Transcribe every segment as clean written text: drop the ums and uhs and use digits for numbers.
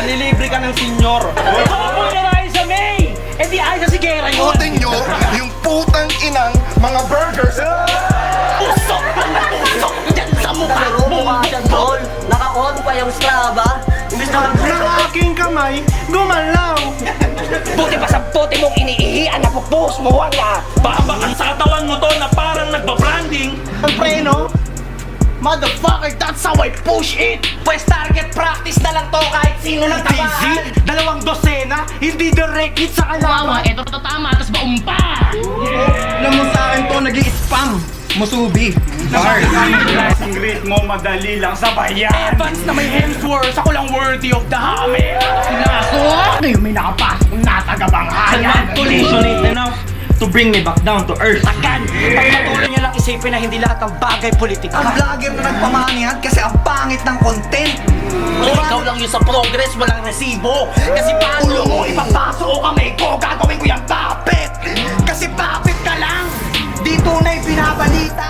Nanilibre ka ng senyor. Ako na tayo sa May! Eh di ay sa Sigera yun! Putin nyo yung putang inang mga burgers. Pusok! Pusok! Diyan sa mukha mo! Mukha siya, tol. Naka-on pa yung Strava. Imbis na Sa aking kamay, gumalaw. Buti pa sa bote mong iniihian na pupus mo wala! Babakan sa katawan mo to na parang nagpa-branding. Ang preno? Motherfucker, that's how I push it! Pues target practice na lang to kahit sino lang tamaan! Dalawang dosena, hindi direct hit sa kalaban. Eto to tama, tapos maumpa! Alam mo sa akin to, nag-i-spam. Musubi. Bar. Ang greet mo, madali lang sa bayan. Evans na may Hemsworth, ako lang worthy of the hammer! Pinako! Ngayon may nakapasok na tagabanghayan! Collisionate enough to bring me back down to earth. Takan! Pagpatuloy niya lang isipin na hindi lahat ng bagay politika. ang vlogger na nagpamanihan kasi ang pangit ng content. Ikaw lang yun sa progress, walang resibo. Kasi paano mo ipapasok o kamay ko, gagawin ko yung puppet. Kasi puppet ka lang, di tunay binabalita.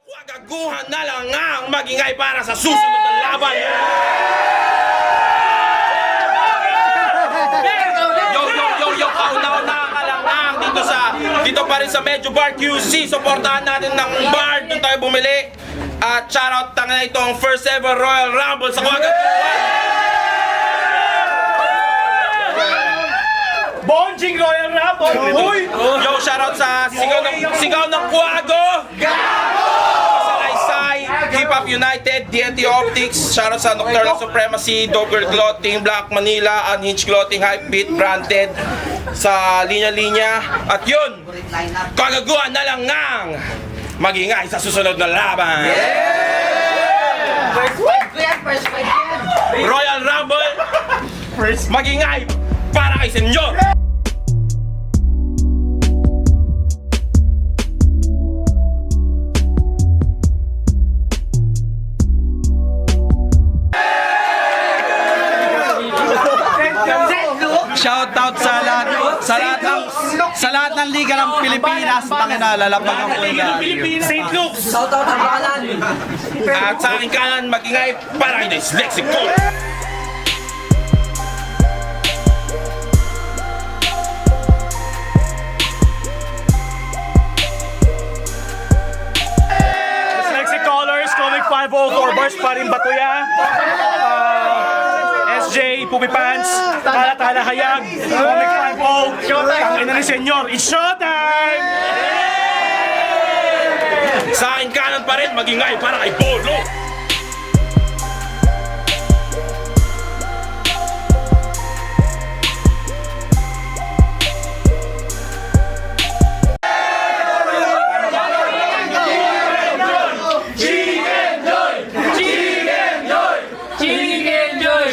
Wagaguhan na lang ang magingay para sa susunod na laban. Yo, kauna-una ka lang ang dito pa rin sa Medyo Bar QC. Supportahan natin ng bar, doon tayo bumili. At shoutout tanga na ito ang first ever Royal Rumble sa Wagaguhan. Bonjing Royal Rumble! Uy! Yo, shoutout sa sigaw ng Kuwago! Salaysay, Hip Hop United, DNT Optics, shoutout sa Nocturnal Supremacy, Dogger Clothing, Black Manila, Unhinged Clothing, Hypebeat, Branded, sa linya-linya. At yun, kagaguhan na lang ng magingay sa susunod na laban. Royal Rumble, magingay para kay Senyor. Shoutout sa lahat ng liga ng Pilipinas, pakinalalaban ang mula. St. Luke's. Shoutout ang pangalan. At sa aking kanan, magingay para kay Dyslexic Coach. Dyslexic Colors, Comic 504, Bars pa rin Batuya, SJ, Pupi Pants, Tala Hayag, Comic 50, Tangina ni Senyor, it's showtime! Sa aking kanan pa rin, magingay para kay Bolo.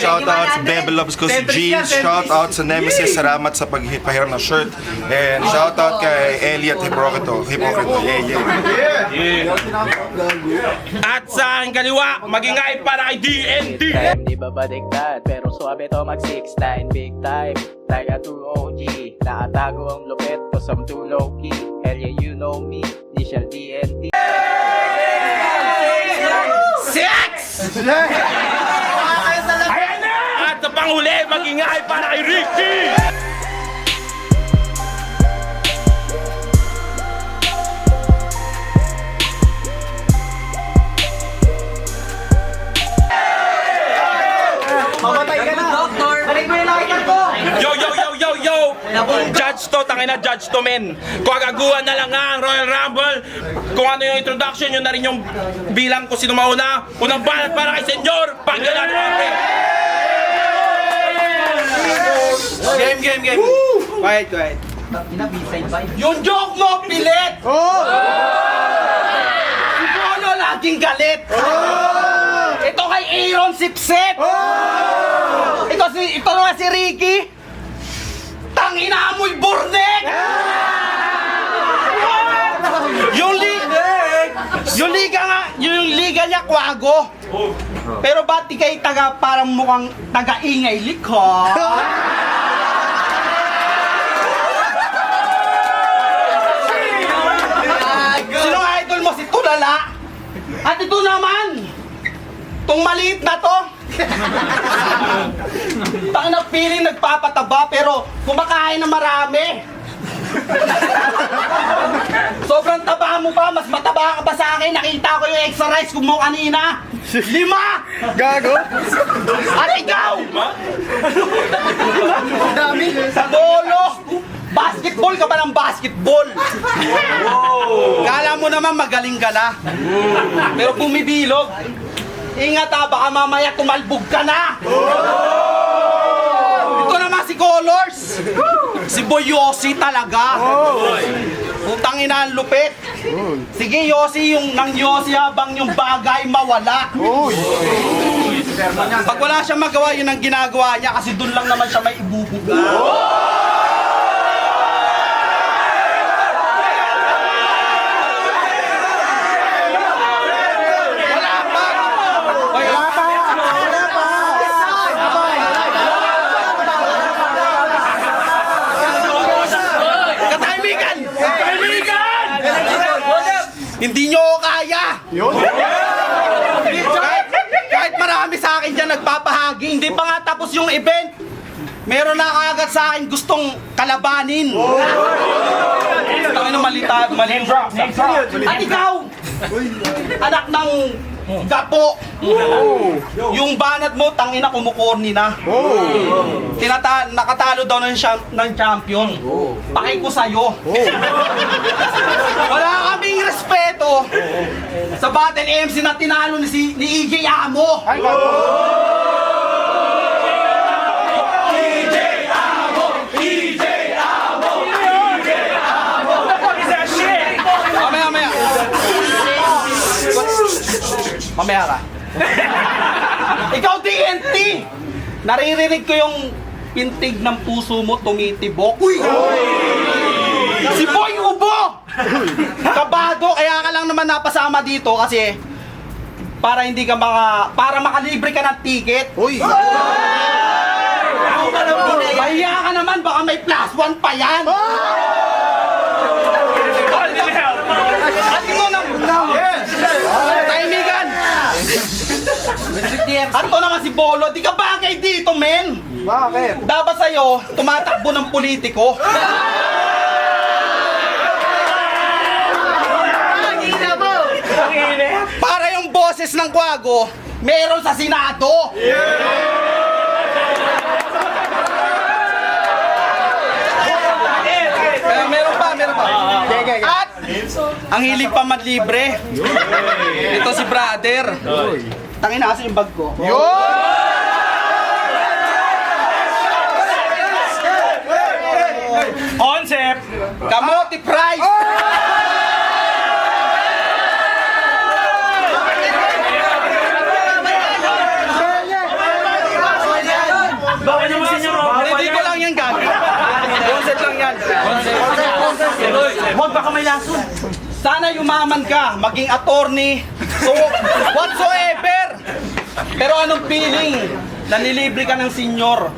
Shoutout sa Bebe Loves ko si Jeans. Shoutout sa Nemesis. Salamat sa pagpahiram ng shirt. And shoutout kay Elliot Hiprocrito. Yeah. At sa aking kaliwa, magingay para kay DNT. Di ba baligtad, pero suabe to mag 6'9", big time like a true OG. Nakatago ang lupet ko sa too low key. Hell yeah, you know me, initial DNT. At sa panghuli, magingay para kay Ricky. Mamatay ka na. Doctor, balik mo yung nakita ko. Yo! Judge to, tangina judge to men. Kagaguhan na lang nga ang Royal Rumble. Kung ano yung introduction, yun na rin yung bilang kung sino mauna. Unang banat para kay Senyor. Paggalan natin. Game. Quiet. Yung joke mo, pilit! Si Polo laging galit! Ito kay Aaron Sipsip! Ito naman si Ricky! Tangina mo'y burnek! Yung liga niya Kwago. Pero ba't di kayo parang mukhang taga-ingay likha? Sino ang idol mo? Si Tulala? At ito naman, tong maliit na to. Tang na feeling nagpapataba pero kumakain na marami. Sobrang taba mo pa, mas mataba ka pa sa akin. Nakita ko yung extra rice mo kanina. 5! Gago. At ikaw! Dami. Sa bolo! Basketball ka ba ng basketball? Kala mo naman magaling ka na. Pero bumibilog. Ingat ha, baka mamaya tumalbog ka na. Ito naman si Colors. Si Boy Yossi talaga. Putang ina ang lupit. Sige Yossi, yung nang Yossi habang yung bagay mawala. Pag wala siyang magawa, yun ang ginagawa niya kasi doon lang naman siya may ibubuga. Katahimikan! Hindi nyo ako kaya! Kahit marami sa akin dyan nagpapahagi, hindi pa nga tapos yung event. Meron na kaagad sa akin gustong kalabanin. Tangin na malita, malindra. At ikaw, anak ng gapo. Yung banat mo, tangina kumukorni na. Nakatalo daw ng champion. Pakay ko sa'yo. Wala kaming respeto sa Battle MC na tinalo ni EJ Amo. Mamaya ka. Ikaw TNT! Naririnig ko yung pintig ng puso mo tumitibok. Si Boy Ubo! Kabado, kaya ka lang naman napasama dito kasi para hindi ka para makalibre ka ng ticket. Mahiya ka naman, baka may +1 pa yan. Taimigan! At ito naman si Bolo, di ka bagay dito, men! Bakit? Dapat sa'yo, tumatakbo ng politiko. Para yung boses ng Kwago, meron sa Senado! Meron pa. At ang hilig pa manlibre. Ito si brother. Tangina kasi yung bag ko. Concept. Kamote price. Dito lang yan, gabi. Concept lang yan. Huwag baka may lason. Sana yumaman ka, maging attorney, so whatsoever. Pero anong feeling? Nanilibre ka ng senior.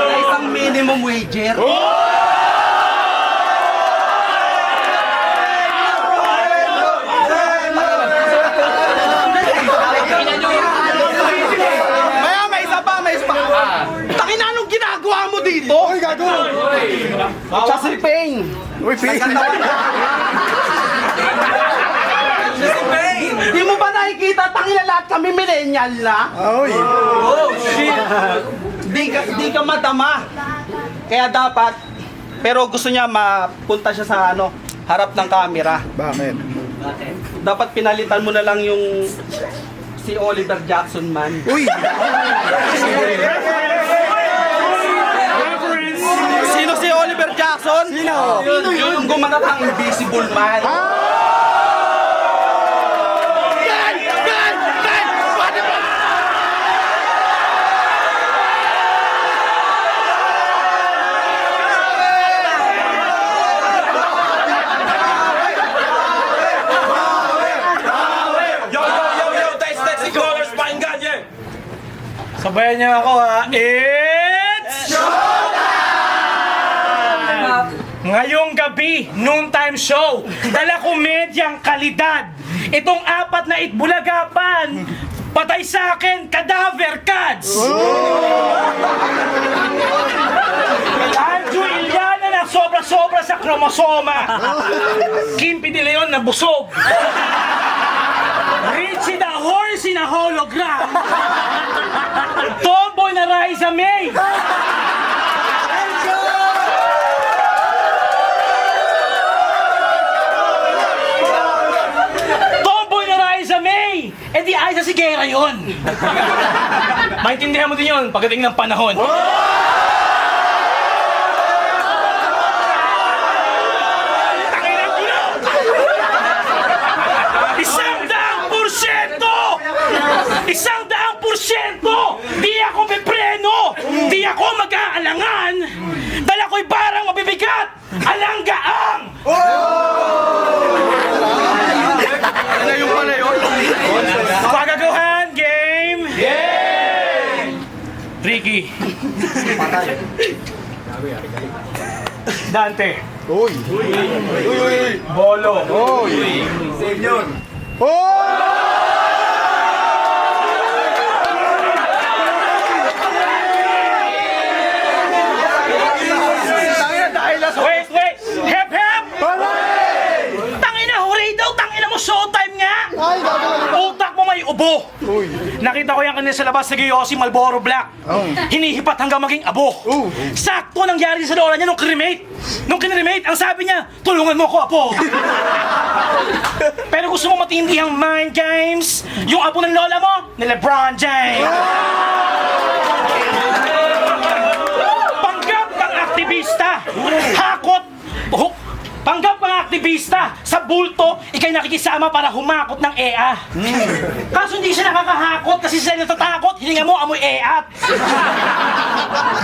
Na isang minimum wager. May isa pa. Takin na anong ginagawa mo dito? Uy, gago! Siya si Payne. Uy, Ping! Di mo ba nakikita? Tangina lahat kami millennial na. Uy! Di ka madama. Kaya dapat, pero gusto niya mapunta siya sa harap ng camera. Bakit? Dapat pinalitan mo na lang yung si Oliver Jackson man. Uy! Sino si Oliver Jackson? Sino? Yung gumanap ng Invisible Man. Sabayan niyo ako ha. It's ngayong gabi, noontime show, dala komedyang kalidad. Itong apat na itbulagapan, patay sa akin, cadaver cards. Anjo Iliana na sobra-sobra sa kromosoma. Kimpi de Leon na busog. Richie the Horse in a hologram. Tomboy na Raisa May. Tomboy na Raisa May. Eh di Aiza Sigera yun. Maintindihan mo din yun pagdating ng panahon. Takinan ko na! 100%! 100%! Di ako pepreno! Di ako mag-aalangan! Dala ko'y barang mabibigat! Alanggaang! Ano yung pala yun? Pagagawahan, game! Game! Ricky. Dante. Uy! Bolo. Wait! Hep! Tangina, hooray daw! Tangina mo, showtime nga! Utak mo may ubo! Nakita ko yan kanina sa labas, nag-iossi Marlboro Black. Hinihipat hanggang maging abo. Sakto nangyari sa lola niya nung cremate. Nung kinremate, ang sabi niya, tulungan mo ko, apo! Pero gusto mo matindi ang mind games? Yung apo ng lola mo, ni LeBron James! Panggap kang aktivista! Hakot! Panggap kang aktivista! Sa bulto, ikay nakikisama para humakot ng EA. Kaso hindi siya nakakahakot kasi sila natatakot, hininga mo amoy EAT.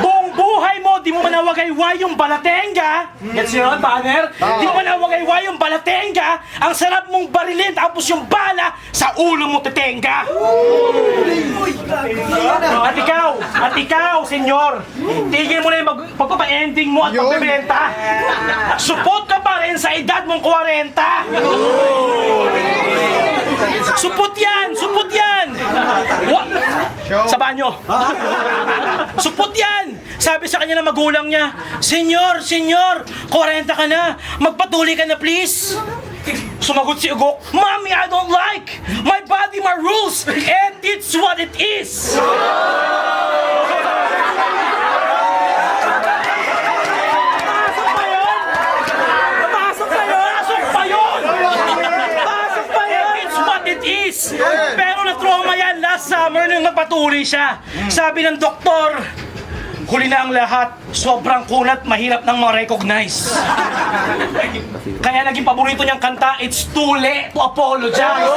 Buong buhay mo, di mo manawagayway yung balatenga. Gets yun, banner? Di mo manawagayway yung balatenga. Ang sarap mong barilin, tapos yung bala sa ulo mo tetenga. At ikaw, senyor, tigil mo na yung pagpapa-ending mo at pagbebenta. Support ka pa rin sa edad mong 40. Supot yan! Sa banyo. Supot yan! Sabi sa kanya ng magulang niya, Senyor, 40 ka na, magpatuloy ka na please. Sumagot si Ugok, Mommy, I don't like! My body, my rules, and it's what it is! Pero na-trauma yan last summer nung nagpatuloy siya. Sabi ng doktor, huli na ang lahat, sobrang kunat, mahirap nang ma-recognize. Kaya naging paborito niyang kanta, It's Too Late to Apologize.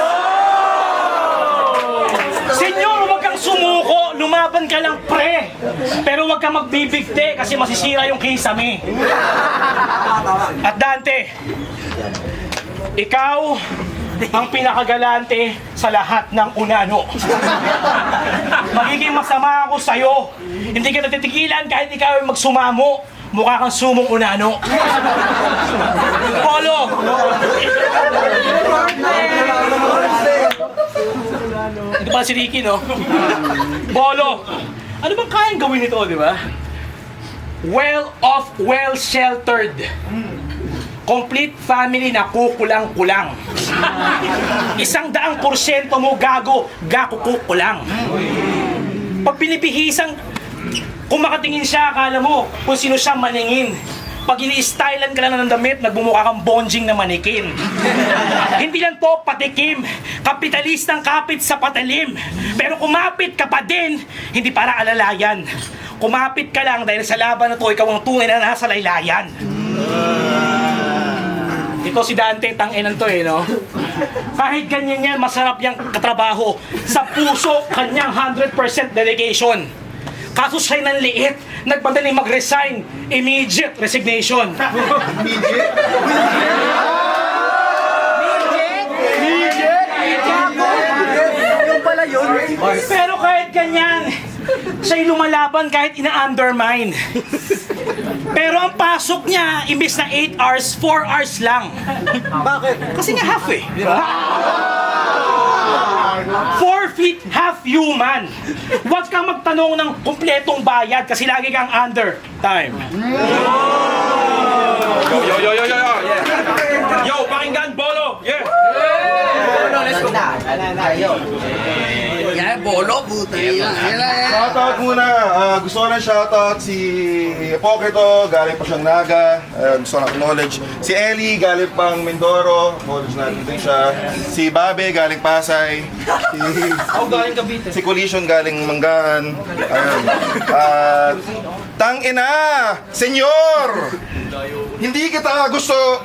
Senyor, huwag kang sumuko, lumaban ka lang pre. Pero huwag kang magbibigte kasi masisira yung kisame. At Dante, ikaw ang pinakagalante sa lahat ng unano. Magiging masama ako sa'yo. Hindi ka natitigilan kahit ikaw ay magsumamo. Mukha kang sumong unano. Polo! Ito pala si Ricky, no? Bolo! Ano bang kayang gawin nito, di ba? Well-off, well-sheltered. Complete family na kukulang-kulang. 100% mo gago kukulang. Pag pinipihisang, kung makatingin siya, akala mo kung sino siya maningin. Pag ini-stylan ka lang ng damit, nagbumukha kang bonjing na manikin. Hindi lang to patikim, kapitalistang kapit sa patalim. Pero kumapit ka pa din, hindi para alalayan. Kumapit ka lang dahil sa laban na to, ikaw ang tunay na nasa laylayan. Ito si Dante, tang-inan to no? Kahit ganyan yan, masarap yung katrabaho. Sa puso, kanyang 100% dedication. Kaso siya'y nanliit, nagpadaling mag-resign. Immediate resignation. Pero kahit ganyan, Siya'y lumalaban kahit ina-undermine. Pero ang pasok niya, imbis na 8 hours, 4 hours lang. Bakit? Kasi nga half eh. 4 feet, half human. Huwag kang magtanong ng kumpletong bayad kasi lagi kang under time. Yo, pakinggan, Bolo! Yeah! Shoutout muna. Gusto ko na shoutout si Poketo, galing pa siyang Naga. Gusto ko na acknowledge. Si Ellie, galing pang Mindoro. Acknowledge natin din siya. Si Babe, galing Pasay. Si Collision, galing Manggahan. Ayun. At tangina, senyor! Hindi kita gusto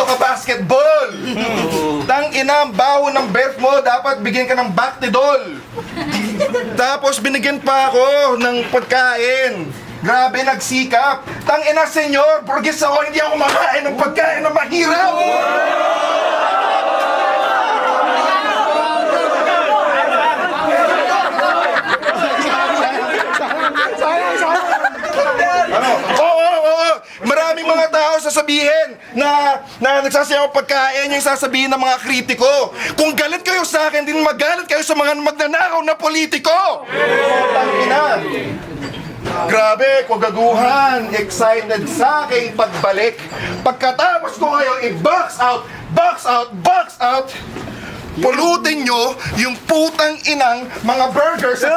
ka basketball. Tangina, ang baho ng birth mo, dapat bigyan ka ng Bactidol. Tapos binigyan pa ako ng pagkain. Grabe, nagsikap. Tangina, senyor, porgis ako, hindi ako makain ng pagkain na mahirap. Ano? Oo. Maraming mga tao sasabihin na nagsasayaw pagkain yung sasabihin ng mga kritiko. Kung galit kayo sa akin, din magalit kayo sa mga magnanakaw na politiko. Tangina. Grabe, kagaguhan, excited sa aking pagbalik. Pagkatapos ko kayo i-box out, pulutin nyo yung putang inang mga burgers sa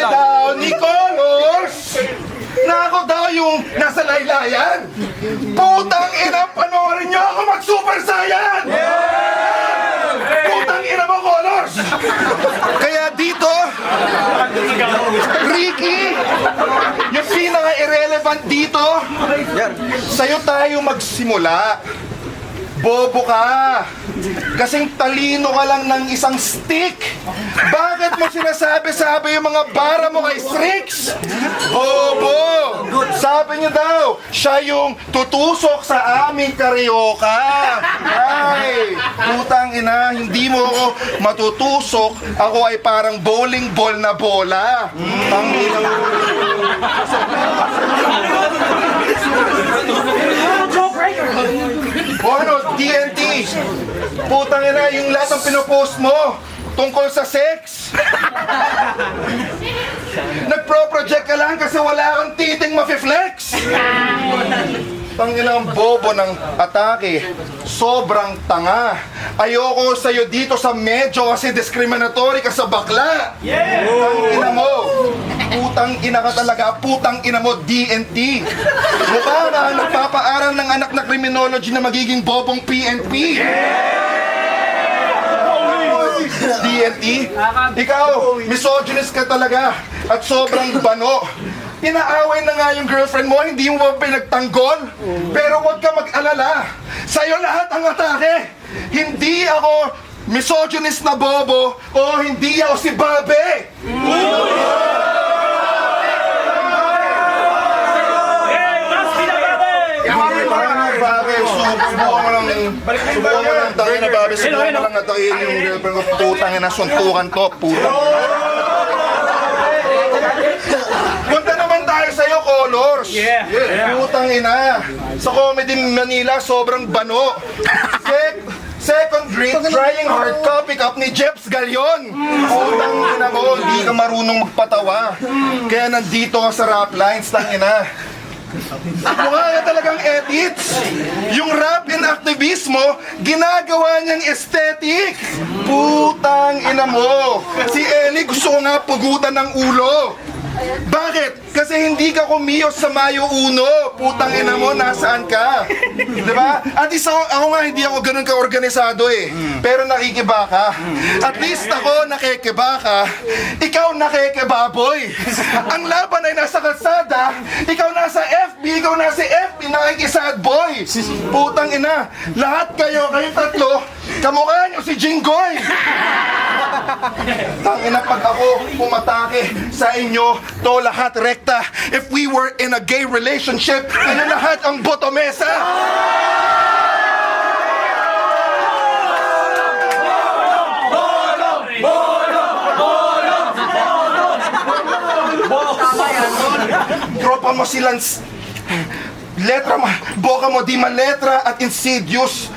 daw ni Colors na ako daw yung nasa laylayan. Putang ina, panoorin nyo ako mag-Super Saiyan! Putang ina mo, Colors! Kaya dito, Ricky, yung pinaka-irrelevant dito, sa'yo tayo magsimula. Bobo ka! Kasing talino ka lang ng isang stick! Bakit mo sinasabi-sabi yung mga bara mo kay Strix? Bobo! Sabi niyo daw, siya yung tutusok sa aming karyoka! Ay! Putang ina, hindi mo ako matutusok. Ako ay parang bowling ball na bola. Tangina mo. O ano, TNT! Putang ina, yung lahat ng pinopost mo tungkol sa sex. Nagpro-project ka lang kasi wala kang titing mafi-flex. Tangina ang bobo ng atake. Sobrang tanga. Ayoko sa'yo dito sa medyo kasi discriminatory ka sa bakla. Tangina mo. Putang ina ka talaga. Putang ina mo, DNT. Mukha na nagpapaaral ng anak na criminology na magiging bobong PNP. DNT, ikaw, misogynist ka talaga at sobrang bano. Inaaway na nga yung girlfriend mo, hindi mo ba pinagtanggol? Pero huwag ka mag-alala. Sa'yo lahat ang atake. Hindi ako misogynist na bobo o hindi ako si Babe. Subukan mo lang takin na Babe. Subukan mo lang natakin yung girlfriend ko. Putang ina, suntukan to. Putang. Punta naman tayo sa'yo, Colors. Putang ina. Sa Comedy Manila, sobrang bano. Second drink, trying hard copy cup ni Jeps Galion. Putang ina mo, hindi ka marunong magpatawa. Kaya nandito ka sa rap lines, tangina. Mukha na talagang edits. Yung rap and aktivismo, ginagawa niyang aesthetic. Putang ina mo. Si Ellie gusto ko nga pugutan ng ulo. Bakit? Kasi hindi ka kumiyos sa Mayo 1. Putang ina mo, nasaan ka? Diba? At least ako nga, hindi ako ganun ka-organisado eh. Pero nakikiba ka. At least ako nakikiba ka. Ikaw nakikibaboy. Ang laban ay nasa kalsada. Ikaw nasa FB, ikaw nasa FB, nakikisad boy. Putang ina. Lahat kayo, kayong tatlo, kamukha nyo si Jinggoy. Tangina, pag ako pumatake sa inyo, to lahat rekta. If we were in a gay relationship, ano lahat ang botomesa? Tropa mo silang letra mo, boka mo di man letra at insidious.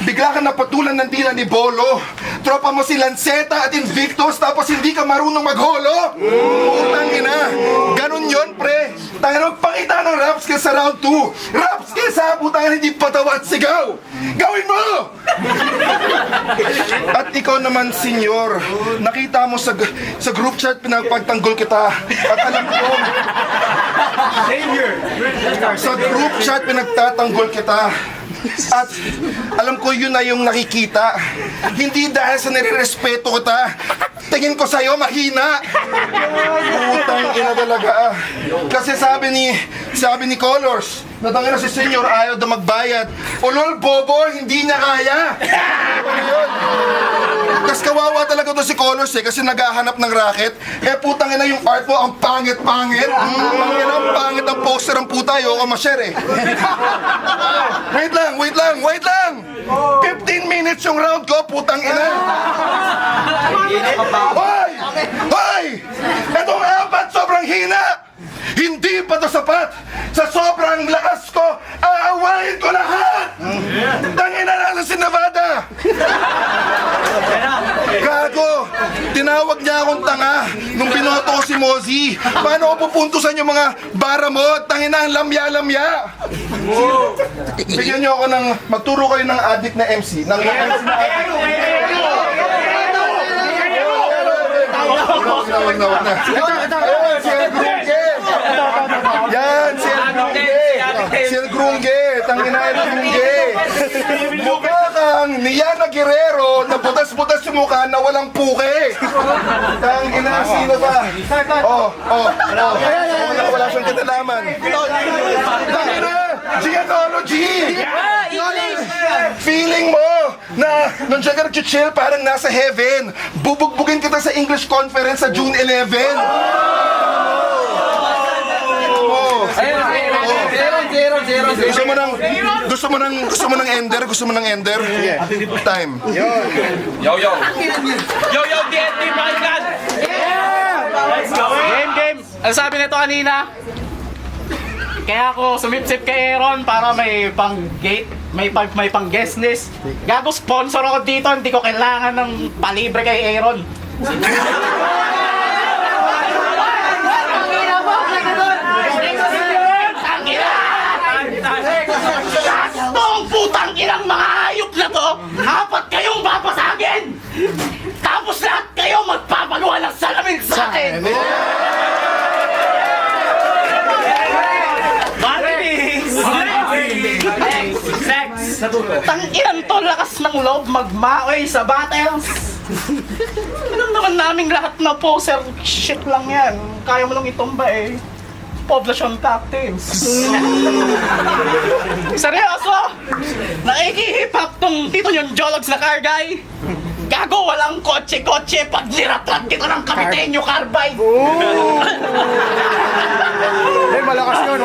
Bigla ka napatulan ng dila ni Bolo. Tropa mo si Lanceta at Invictus, tapos hindi ka marunong magholo. Putang ina. Ganun yun, pre. Tayo magpakita ng rap skills sa round 2. Rap skills ha, putang hindi patawa at sigaw. Gawin mo! At ikaw naman, senyor, nakita mo sa group chat pinagpagtanggol kita. At alam ko, sa group chat pinagtatanggol kita. At alam ko yun na yung nakikita. Hindi dahil sa nire-respeto kita. Tingin ko sa'yo mahina. Putang ina talaga. Kasi sabi ni Colors, natangin na si Senyor ayaw na magbayad. Ulol bobo, hindi niya kaya. Ano yun? Tapos kawawa talaga to si Colors eh, kasi naghahanap ng racket. Eh putang ina yung art mo, ang pangit-pangit. Ang pangit ang poster ang puta, ayoko ma-share eh. Wait lang! 15 minutes yung round ko, putang ina! Hoy! Etong apat sobrang hina! Hindi pa to sapat! Sa sobrang lakas ko, aawain ko lahat! Tangina na lang si Nevada! Gago! Tinawag niya akong tanga nung binoto ko si Mozzie. Paano ko pupuntusan yung mga bara mo? Tangina ang lamya-lamya! Bigyan niyo ako ng, magturo kayo ng addict na MC. Ng MC na Wag na. Si El Grunge. Yan, si El Grunge. Si El Grunge. Tangina El Grunge. Mukha kang Niana Guerrero na butas-butas yung mukha na walang puke. Tangina, sino ba? Wala siyang katalaman. Tangina, Gianology. Feeling mo na nung siya ka nag-chill parang nasa heaven. Bubugbugin kita sa English conference sa June 11. Gusto mo ng ender? Time. Yo, TNT, pakinggan! Game! Ang sabi nito kanina, kaya ako sumipsip kay Aaron para may pang-gate, may pang-guest list. Gago, sponsor ako dito, hindi ko kailangan ng palibre kay Aaron. Gastong putang inang mga hayop na to, apat kayong papasagin! Tapos lahat kayo magpapaluhan ng salamin sa akin! Sex! Tang-inan to, lakas ng loob magmaoy sa battles! Alam naman naming lahat na poser shit lang yan. Kaya mo lang itumba eh. Poblasyon tactics. Seryoso? Nakikihip hop tong dito yung Jologs na car guy. Gago, walang kotse-kotse pag niratrat kita ng Kapitenyo Carbide. Malakas yun.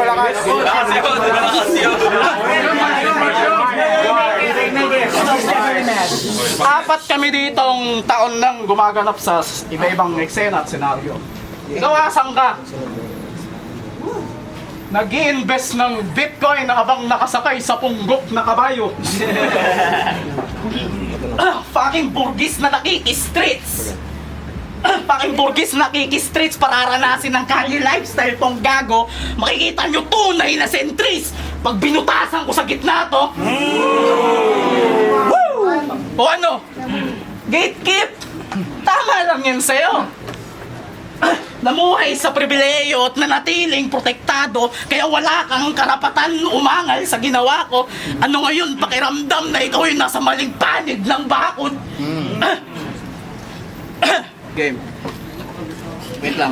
Apat kami ditong taon nang gumaganap sa iba-ibang eksena at senaryo. Ikaw asang ka? Nag-i-invest ng Bitcoin habang nakasakay sa punggok na kabayo. Fucking burgis na nakikistreets. Fucking burgis na nakikistreets para aranasin ng kanya lifestyle tong gago. Makikita nyo tunay na sentries pag binutasan ko sa gitna to. Woo! O ano? Gatekeep! Tama lang yan sa'yo. namuhay sa pribileyo at nanatiling protektado, kaya wala kang karapatan umangal sa ginawa ko. Ano ngayon pakiramdam na ikaw yung nasa maling panig ng bakod? Game. Wait lang.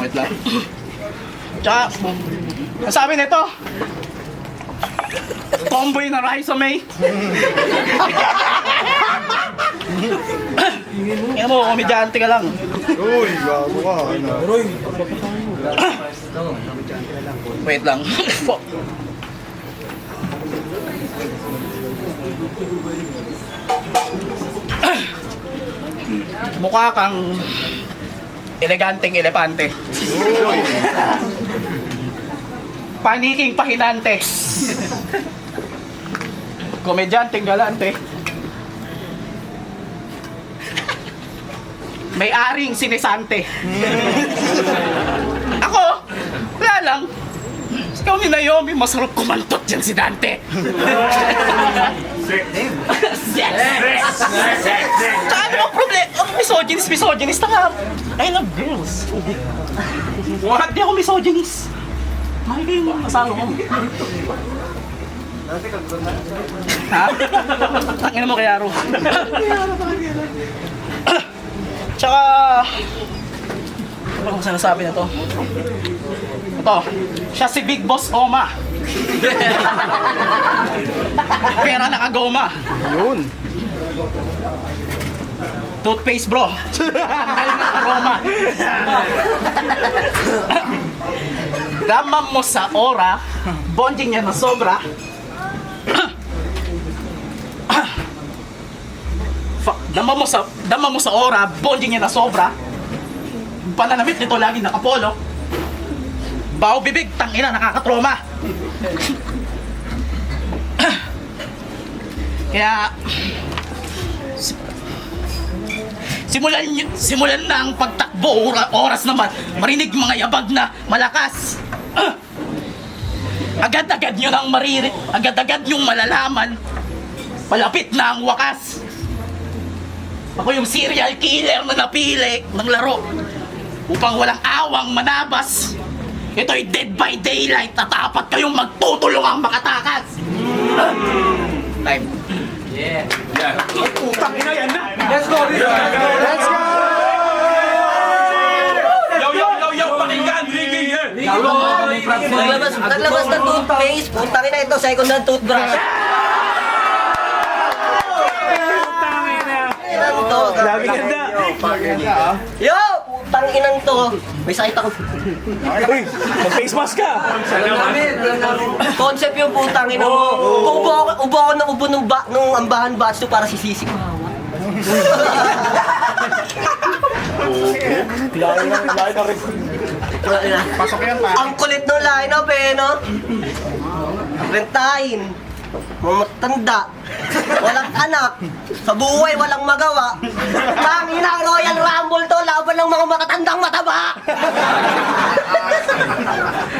Tsaka, ang sabi nito, tomboy na Raisa May. Yan mo, komedyante ka lang. Uy, gago ka. Wait lang. Mukha kang eleganteng elepante. Paniking pahinante. Komedyanteng galante. May-aring sinisante. Ako, wala lang. Ikaw ni Naomi, masarap kumantot dyan si Dante. Tsaka ano ang problema? Misogynist na nga. I love girls. What? Di ako misogynist. Mahal ko yung asawa ko. Ha? Tangina mo kay Aro. Tsaka... ano kung sinasabi na to? Ito, siya si Big Boss Oma. Pera nakagoma. Yun. Toothpaste bro. Tanggal na aroma. Damam mo sa ora, bonding niya na sobra. Damam mo sa ora, bonding niya na sobra. Pananamit nito lagi nakapolo. Baho bibig, tangina, nakakatroma. Kaya simulan na ang pagtakbo, oras naman marinig mga yabag na malakas. Agad-agad nyo nang agad-agad nyong malalaman, palapit na ang wakas. Ako yung serial killer na napili ng laro upang walang awang manabas. Ito'y Dead by Daylight at apat kayong magtutulungang makatakas. Time. Yo, pakinggan, Ricky here. Naglabas ng toothpaste, putang ina ito, second hand toothbrush. Grabe ganda. Yo, putang inang to. May sakit ako. Mag-face mask ka. Concept yung putang ina mo. Ubo ako ng ubo nung ambahan batch to para sisisi ko. Pasok yan, pa. Ang kulit ng line-up eh, no? Rentahin. Mamatanda. Walang anak. Sa buhay, walang magawa. Tangina ang Royal Rumble to, laban ng mga matatandang mataba.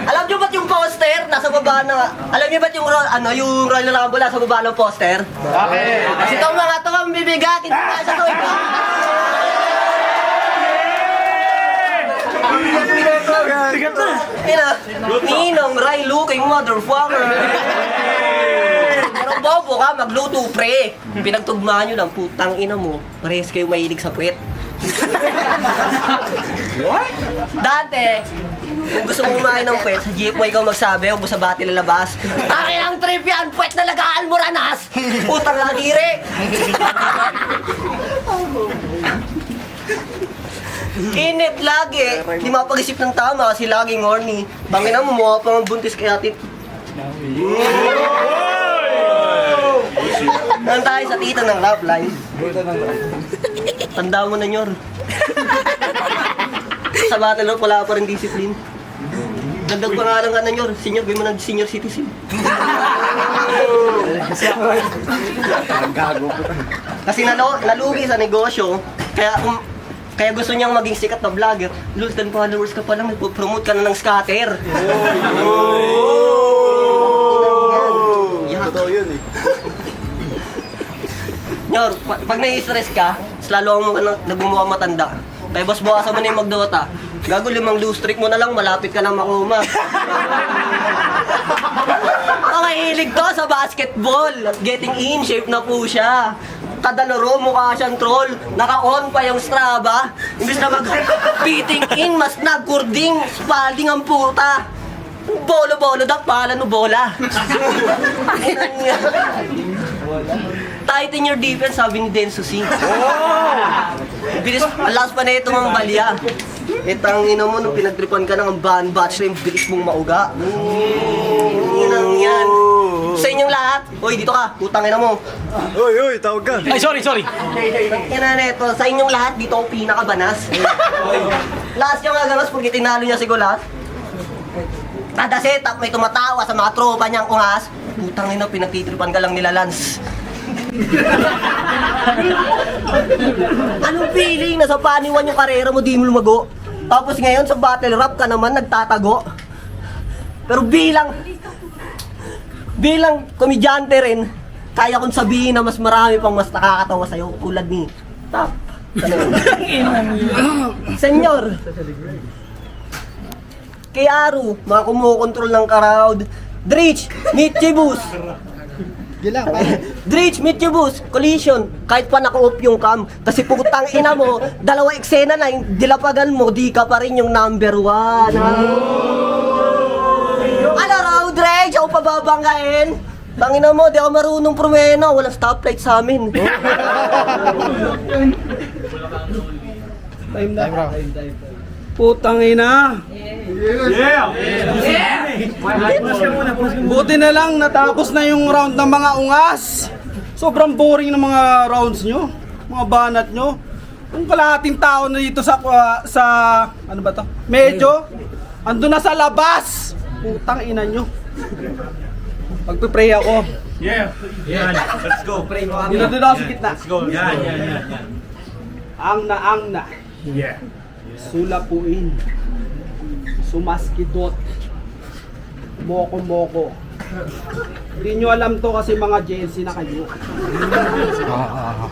Alam niyo ba't yung poster nasa baba na... Alam niyo ba't yung Royal Rumble nasa baba ng poster? Okay. Kasi itong mga to ang bibigat, hindi na sa to. Ninong, Ray, looking motherfucker. Pero bobo ka, magluto pre. Pinagtugmaan nyo ng putang ina mo. Parehas kayo mahilig sa puwet. Dati, kung gusto mo kumain ng puwet, sa jeep mo ikaw magsabi, huwag mo sa bati lalabas. Takin ang trip yan, puwet na lagaan mo ranas. Putang ladire. Init lagi. Hindi mapag-isip ng tama kasi laging horny. Bangina mo, mukha pang buntis kaya Nang tayo sa tita ng love line. Tanda mo na nyor. Sa battle wala pa rin discipline. Dagdag pa nga lang ka na nyor. Senior, gawin mo ng senior citizen. Kasi nalugi sa negosyo. Kaya gusto niyang maging sikat na vlogger. Lul, 10 followers ka pa lang, promote ka na ng scatter. Totoo yun eh. Nyor, pag nai-stress ka, lalo ang nagmumukha matanda. Kaya boss, bukasan mo na yung magdota. Gago, 5 loose streak mo na lang, malapit ka na makuma. Mahilig to sa basketball at getting in shape na po siya. Kada laro mukha siyang troll. Naka-on pa yung Strava. Imbis na mag-beating in, mas nag-cording, spalding ang puta. Bolo-bolo daw, pala no bola. Tighten your defense, sabi ni Denso C. Bilis, alas pa na ito mga balya. Itang ina mo, nung pinagtripan ka ng ban batch na yung bilis mong mauga. Inang yan. Sa inyong lahat, hoy, dito ka, putang ina mo. Ay, sorry. Ina na ito, sa inyong lahat, dito ako pinakabanas. Last yung agamas, pag tinalo niya si Gulat. Kada setup, may tumatawa sa mga tropa niyang ungas. Putang ina, pinagtitripan ka lang nila, Lance. Anong feeling na sa paniwan yung karera mo, di mo lumago? Tapos ngayon sa battle rap ka naman nagtatago. Pero bilang komedyante rin, kaya kong sabihin na mas marami pang mas nakakatawa sa'yo tulad ni Tap. Senyor, kay Aru, mga kumukontrol ng crowd. Dritch, Mitchibus. Dritch, Mitchibus, collision. Kahit pa naka-off yung cam. Kasi putang ina mo, 2 eksena na yung dilapagan mo, di ka pa rin yung number 1. Ano raw, Dritch? Ako pababanggain? Tangina mo, di ako marunong promeno. Walang stoplight sa amin. Putang ina. Buti na lang natapos na yung round ng mga ungas. Sobrang boring ng mga rounds nyo, mga banat nyo. Kung kalahating tao na dito sa ano ba to? Medyo ando na sa labas. Putang ina nyo. Magpe-pray ako. Let's go. Pray mo. Dito ako sa gitna. Let's go. Yan. Ang na. Yeah. Sulapuin. Sumaskidot. Moko. Hindi nyo alam to kasi mga Gen Z na kayo.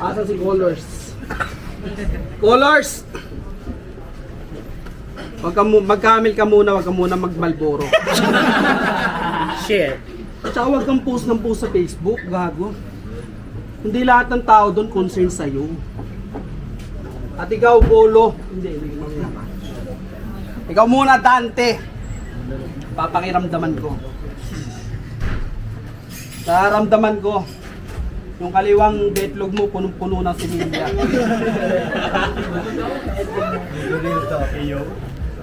Asa si Colors? Colors! Magkamil ka muna, wag ka muna mag-Malboro. Shit. Tsaka wag kang post ng post sa Facebook, gago. Hindi lahat ng tao doon concerned sa'yo. At ikaw, Bolo. Hindi. Ikaw muna, Dante. Papakiramdaman ko. Nararamdaman ko. Yung kaliwang betlog mo, punong-puno ng similya.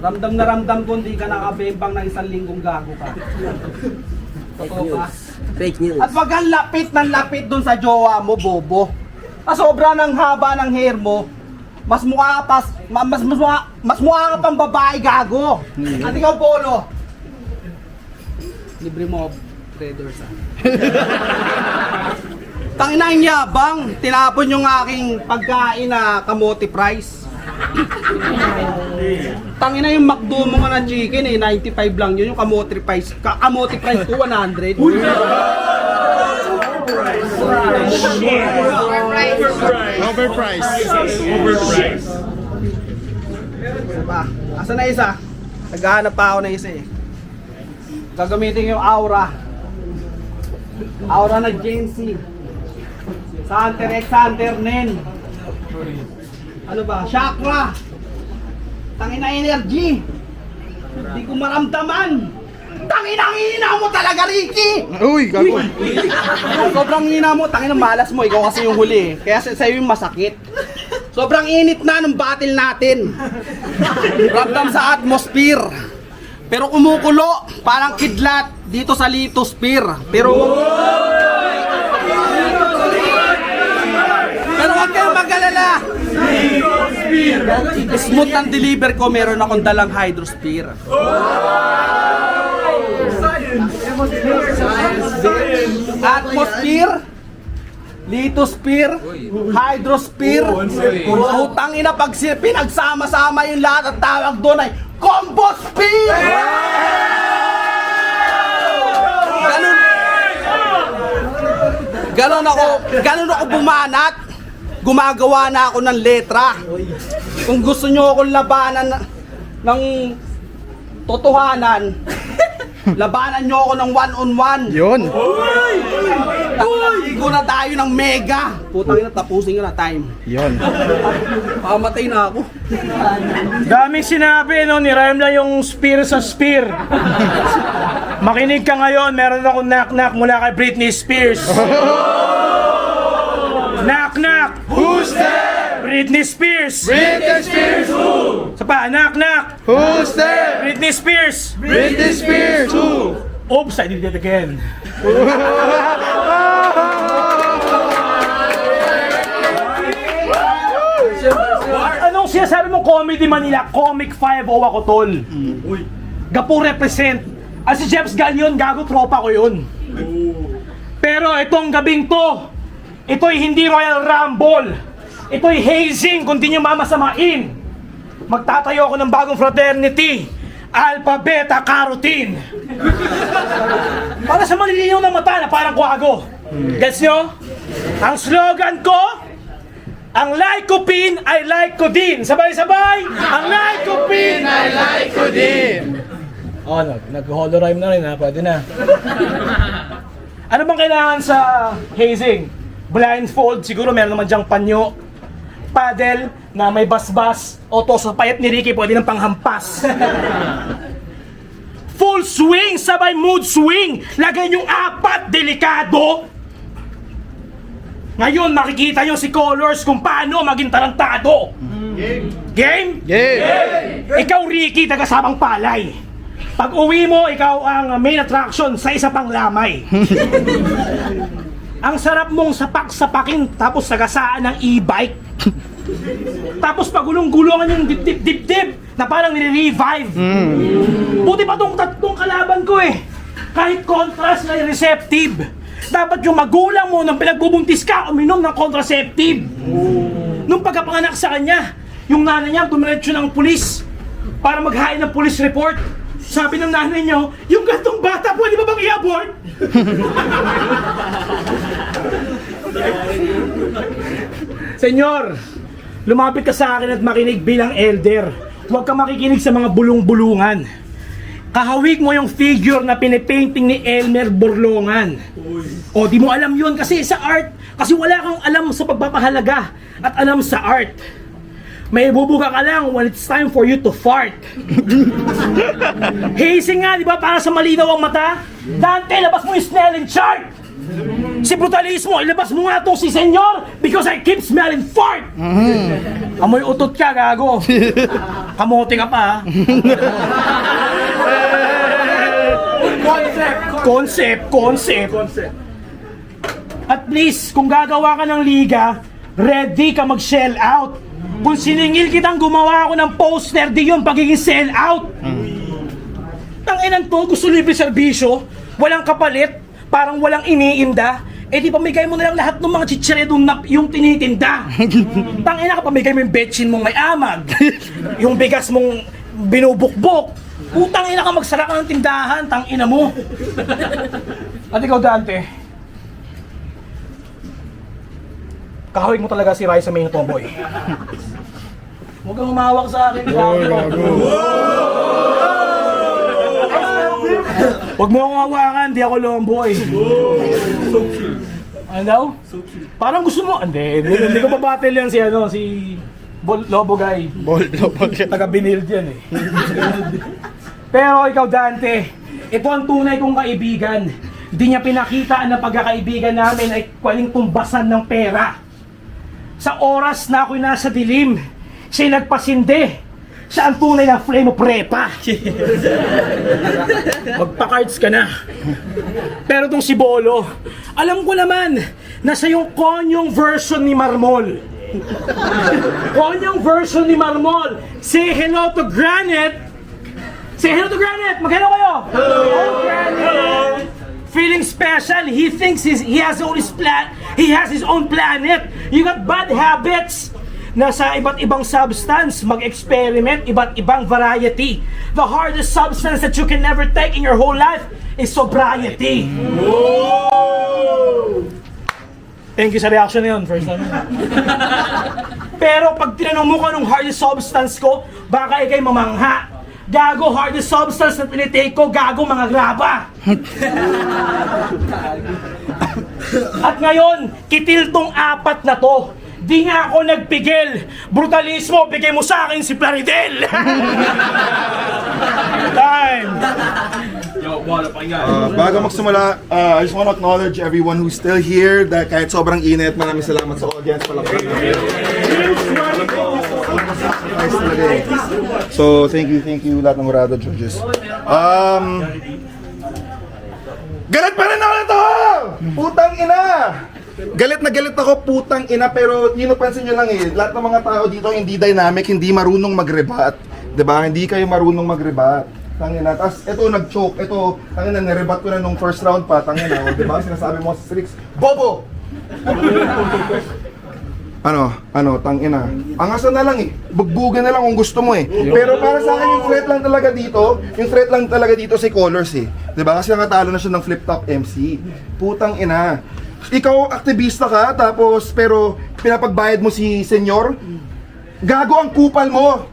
Ramdam na ramdam ko, hindi ka nakabembang ng 1 linggong gago ka. Totoo ka. Fake news. At wag kang lapit ng lapit dun sa jowa mo, bobo. Sobra ng haba ng hair mo, mas mukha ka mas mukha ka pang babae, gago. At ikaw, Polo. Libre mo, traders, ha. Tangina yung yabang, tinapon yung aking pagkain na kamote price. Tangina yung McDo mo nga na chicken 95 lang yun, yung kamote price ko 100. Overpriced. Diba? Asa na isa? Naghahanap pa ako na isa eh. Gagamitin yung aura. Aura na Gen Z. Sa Hunter x Hunter nen. Ano ba? Chakra. Tangina energy. Hindi ko maramdaman. Tanginang hina mo talaga, Ricky! Uy, gago. Sobrang hina mo, tanginang malas mo, ikaw kasi yung huli eh. Kaya sa'yo yung masakit. Sobrang init na ng battle natin. Ramdam sa atmosphere. Pero kumukulo, parang kidlat dito sa lithosphere. Pero huwag kayong mag-alala. Smooth ang deliver ko, meron akong dalang hydrosphere. Atmosphere, lithosphere, hydrosphere. Utang ina, pag pinagsama-sama yung lahat at tawag doon ay combosphere! Ganun ako bumanat. Gumagawa na ako ng letra. Kung gusto nyo akong labanan ng totohanan, labanan nyo ako ng one-on-one. Yun. Ligo na tayo ng mega. Putang ina, tapusin ka na time. Yun. Pamatay na ako. Daming sinabi, no? Nirhyme lang yung spear sa spear. Makinig ka ngayon, meron akong knock-knock mula kay Britney Spears. Knock-knock! Who's there? Britney Spears! Britney Spears who? Sa pa, knock-knock! Who's there? Britney Spears! Britney Spears who? Oops, I did it again. Anong sinasabi mo Comedy Manila? Comic 5 o ako tol? Gapo represent. Si Jeps Galion, gago tropa ko yun. Pero itong gabing to, ito'y hindi Royal Rumble. Ito'y hazing kung di nyo mamasamain. Magtatayo ako ng bagong fraternity. Alpha, Beta, Carotene. Para sa malilinaw na mata na parang kwago. Gets nyo? Ang slogan ko, ang like ko pin, I like ko din. Sabay-sabay, ang like ko pin, I like ko din. Oh, nag-holorhyme na rin ha, pwede na. Ano bang kailangan sa hazing? Blindfold, siguro meron naman dyang panyo. Paddle na may basbas. O to sa payat ni Ricky, pwede ng panghampas. Full swing, sabay mood swing. Lagay yung 4, delikado. Ngayon, makikita nyo si Colors kung paano maging tarantado. Game? Yeah. Ikaw, Ricky, taga-Sabang Palay. Pag uwi mo, ikaw ang main attraction sa isa pang lamay. Ang sarap mong sapak-sapakin tapos sagasaan ng e-bike. Tapos pagulong-gulungan yung dip-dip-dip na parang nire-revive. Buti pa tong tatlong kalaban ko eh. Kahit contrast na receptive. Dapat yung magulang mo nang pinagbubuntis ka, uminom ng contraceptive. Nung pagkapanganak sa kanya, yung nanay niya dumiretso ng pulis para maghain ng police report. Sabi ng nanay niya, yung gantong bata, pwede ba bang i-abort? Senyor, lumapit ka sa akin at makinig bilang elder. Huwag ka makikinig sa mga bulong-bulungan. Kahawig mo yung figure na pinipainting ni Elmer Borlongan. O di mo alam yun kasi sa art, kasi wala kang alam sa pagpapahalaga at alam sa art. May bubuga ka lang when it's time for you to fart. Hazing nga, di ba? Para sa malinaw ang mata. Dante, labas mo yung Snellen chart. Si Brutalismo, ilabas mo nga itong si Senyor because I keep smelling fart. Amoy utot ka, gago. Kamote ka pa, ha? Concept. At least, kung gagawa ka ng liga, ready ka mag-shell out. Kung siningil kitang gumawa ako ng poster, di yun pagiging sell out. Tanginan to, gusto libre serbisyo, walang kapalit, parang walang iniinda, eh di pamigay mo na lang lahat ng mga chicharedo na yung tinitinda. Tangina ka, pamigay mo yung betchin mong may amag, yung bigas mong binubukbok. Putang ina ka, magsara ka ng tindahan, tangina mo. At ikaw, Dante, kahawig mo talaga si Raisa Main Tomboy. Huwag kang umawak sa akin. Huwag mo akong hawakan, di ako lomboy. Ano daw? Parang gusto mo. Hindi ko pabattle yan si Lobo Guy. Taga Binild yan eh. Pero ikaw, Dante, ito ang tunay kong kaibigan. Hindi niya pinakita na pagkakaibigan namin ay kwaling tumbasan ng pera. Sa oras na ako'y nasa dilim, siya'y nagpasinde. Siya ang tunay na flame of prepa. Magpa-cards ka na. Pero tong si Bolo, alam ko naman na siya yung konyong version ni Marmol. Konyong version ni Marmol. Say hello to Granite. Say hello to Granite. Mag-hello kayo. Hello, Granite. Feeling special, he thinks he has his own planet. You got bad habits. Nasa iba't ibang substance, mag-experiment, iba't ibang variety. The hardest substance that you can never take in your whole life is sobriety. Thank you sa reaction na yun, first time. Pero pag tinanong mo ko anong hardest substance ko, baka ikay mamangha. Gago, hardest substance na tinitake ko, gago mga graba. At ngayon, kitil tong apat na to. Di nga ako nagpigil. Brutalismo, bigay mo sa akin si Plaridel. Time. Bago magsimula, I just want to acknowledge everyone who's still here. Dahil kahit sobrang init, maraming salamat sa audience. Palakpakan namin. Nice talaga eh. So, thank you lahat ng Murado judges. Galit pa rin ako nito! Putang ina! Galit na galit ako, putang ina, pero yun napansin nyo lang eh, lahat ng mga tao dito hindi dynamic, hindi marunong mag-rebat. Diba? Hindi kayo marunong mag-rebat. Tangina, tapos ito nag-choke, ito, tangina, nirebat ko na nung first round pa, tangina, diba? Sinasabi mo sa Strix, Bobo! Tangina. Angasan na lang eh. Bugbugan na lang kung gusto mo eh. Pero para sa akin yung threat lang talaga dito si Colors eh. 'Di ba? Kasi nakatalo na siya ng flip top MC. Putang ina. Ikaw aktivista ka tapos pero pinapagbayad mo si senyor? Gago ang kupal mo.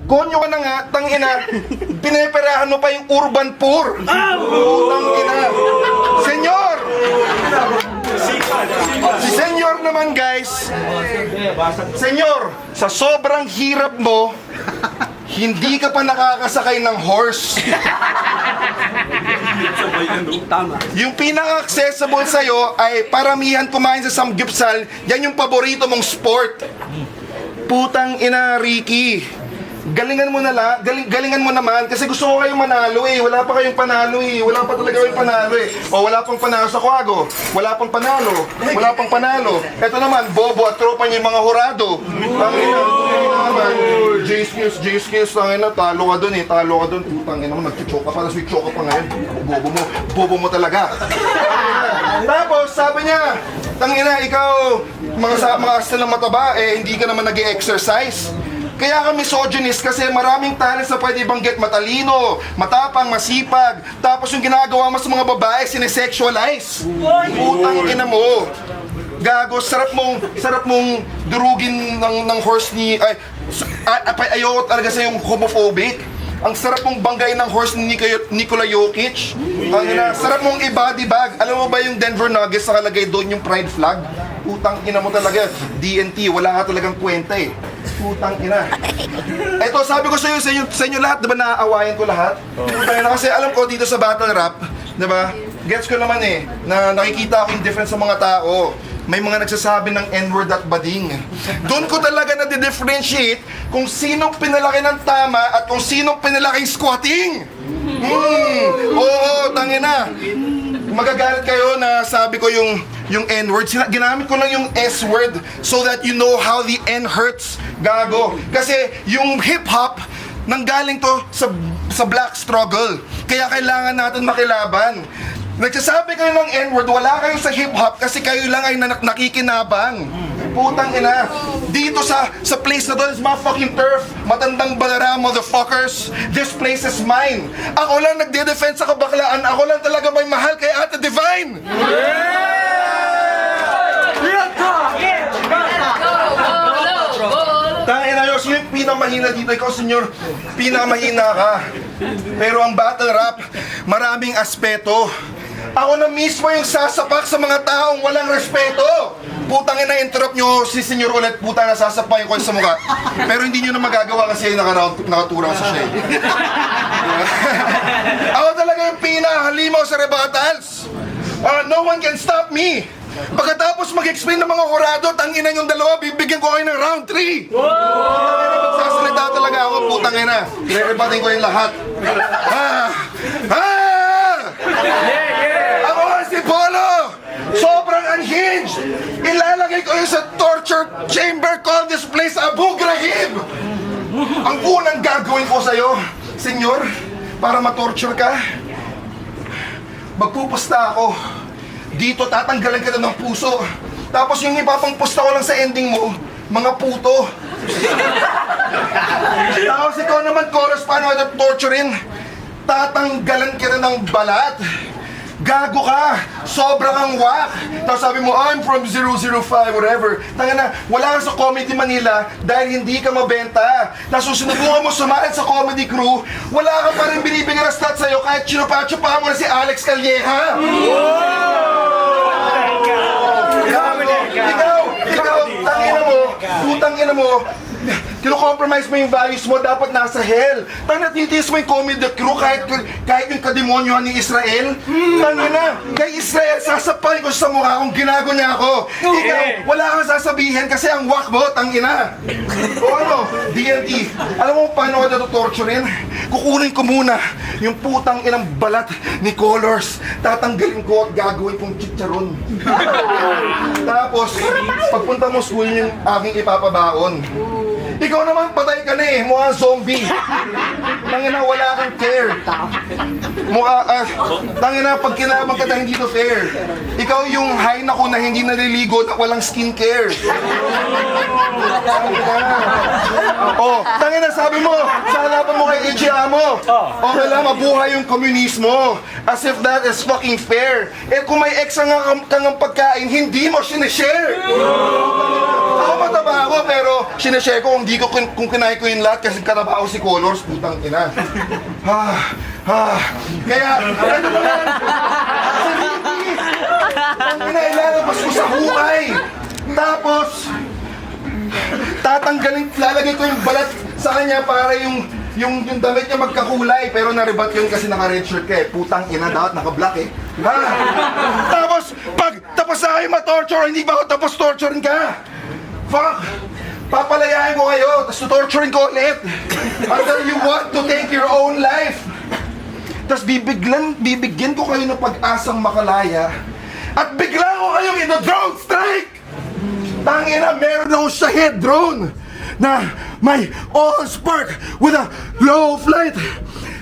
Konyo ka na nga, tangina. Pineperahan mo pa yung urban poor. Putang ina. Senyor! Si Senyor naman guys, Senyor, sa sobrang hirap mo, hindi ka pa nakakasakay ng horse. Yung pinaka-accessible sa'yo ay paramihan kumain sa samgyupsal, yan yung paborito mong sport. Putang ina, Ricky. Galingan mo galingan mo naman kasi gusto ko kayong manalo eh. Wala pa kayong panalo eh. Wala pa talaga kayong panalo eh. O wala pang panalo sa Quago. Wala pang panalo. Wala pang panalo. Ito naman, Bobo at tropa niya yung mga hurado. Tangina naman. J-Skills, tangina, talo ka dun eh. Talo ka dun. Tangina mo, nag-choke ka pa. Tapos may choke ka pa ngayon. Bobo mo talaga. Tapos, sabi niya, tangina, ikaw, mga asta ng mataba, eh, hindi ka naman nag-exercise. Kaya ka misogynist kasi maraming talents na pwede ibanggit, matalino, matapang, masipag. Tapos yung ginagawa mo sa mga babae, sinesexualize. Putang ina mo. Gago, sarap mong durugin ng horse ni... ayoko talaga sa yung homophobic. Ang sarap mong banggay ng horse ni Nikola Jokic. Sarap mong i-body bag. Alam mo ba yung Denver Nuggets nakalagay doon yung pride flag? Putang ina mo talaga. DNT, wala ka talagang kwenta eh. Putang ina. Ito, sabi ko sa inyo lahat, diba naaawayan ko lahat? Putang ina, kasi alam ko dito sa battle rap, diba? Gets ko naman eh, na nakikita ako yung difference sa mga tao. May mga nagsasabi ng N-word at bading. Doon ko talaga na-differentiate kung sinong pinalaki ng tama at kung sinong pinalaki squatting. Oo, tangina. Magagalit kayo na sabi ko yung N-word. Ginamit ko lang yung S-word so that you know how the N hurts. Gago. Kasi yung hip-hop, nanggaling to sa black struggle. Kaya kailangan natin makilaban. Nagsasabi kayo ng N-word, wala kayo sa hip-hop kasi kayo lang ay nakikinabang. Putang ina. Dito sa place na to, is my fucking turf. Matandang balara, motherfuckers. This place is mine. Ako lang nagde-defense sa kabaklaan. Ako lang talaga may mahal kay Ate Divine. Tangina nyo, sino yung pinamahina dito? Ikaw, senyor, pinamahina ka. Pero ang battle rap, maraming aspeto. Ako na mismo yung sasapak sa mga taong walang respeto. Putang ina, interrupt nyo si senyor ulit. Putang na sasapakin ko sa mukha. Pero hindi nyo na magagawa kasi nakaturang sa siya. Ako talaga yung pinahalimaw sa rebuttals. No one can stop me. Pagkatapos mag-explain ng mga hurado, tanginan yung dalawa, bibigyan ko kayo ng round 3. Magsasalita talaga ako, putang ina. Re-rebating ko yung lahat. Ako nga si Polo! Sobrang unhinged! Ilalagay ko yun sa torture chamber. Call this place Abu Ghraib! Ang unang gagawin ko sa'yo, senyor, para matorture ka, magpupusta ako. Dito tatanggalan ka na ng puso. Tapos yung ipapangpusta ko lang sa ending mo, mga puto. Tapos ikaw naman, Chorus, paano ito torturein? Tatanggalan ka na ng balat. Gago ka! Sobrang ang whack! Tapos sabi mo, I'm from 005, whatever. Tanga na, wala ka sa Comedy Manila dahil hindi ka mabenta. Tapos sinubukan mo sumahit sa comedy crew, wala ka pa rin binibigyan na stats sa'yo kahit chinupa-chupa mo na si Alex Calleja! Ikaw, putang ina mo, kino-compromise mo yung values mo, dapat nasa hell. Tangina, titiis mo yung comedy crew kahit yung kademonyohan ni Israel. Tangina, kay Israel, sasapain ko sa mukha kung ginago niya ako. Ikaw, wala kang sasabihin kasi ang wak mo, tangina. O ano, DNT, alam mo paano ka torturein? Kukunin ko muna yung putang inang balat ni Colors. Tatanggalin ko at gagawin kong chicharon. Tapos, pagpunta mo school yung aking ipapabaon. Ikaw naman, patay ka na eh, mukhang zombie. Tangina, wala kang care. Tangina, pag kinabang ka hindi to fair. Ikaw yung hay na ko na hindi naliligo na walang skincare. Tangina, sabi mo, sa halapan mo kay Ichi Amo, okay lang, mabuhay yung komunismo. As if that is fucking fair. Eh kung may ex kang pagkain, hindi mo sinishare. Ako mataba ako, pero sinishare ko kung kinain ko yung lahat kasi kataba ako si Colors, putang ina. Kaya, ano ba yan? Ang inailalabas ko sa hukay. Tapos, lalagay ko yung balat sa kanya para yung damit niya magkakulay, pero naribat yun kasi naka-red shirt ka eh. Putang ina, dapat naka-black eh. Tapos, pag tapos na kayo ma-torture, hindi ba ako tapos torturein ka? Fuck! Papalayain ko kayo, tapos torturein ko ulit. Until you want to take your own life. Tapos bibigyan ko kayo ng pag-asang makalaya. At bigla ko kayong ina-drone strike! Tangina, meron akong Shahed drone na may all-spark with a low flight.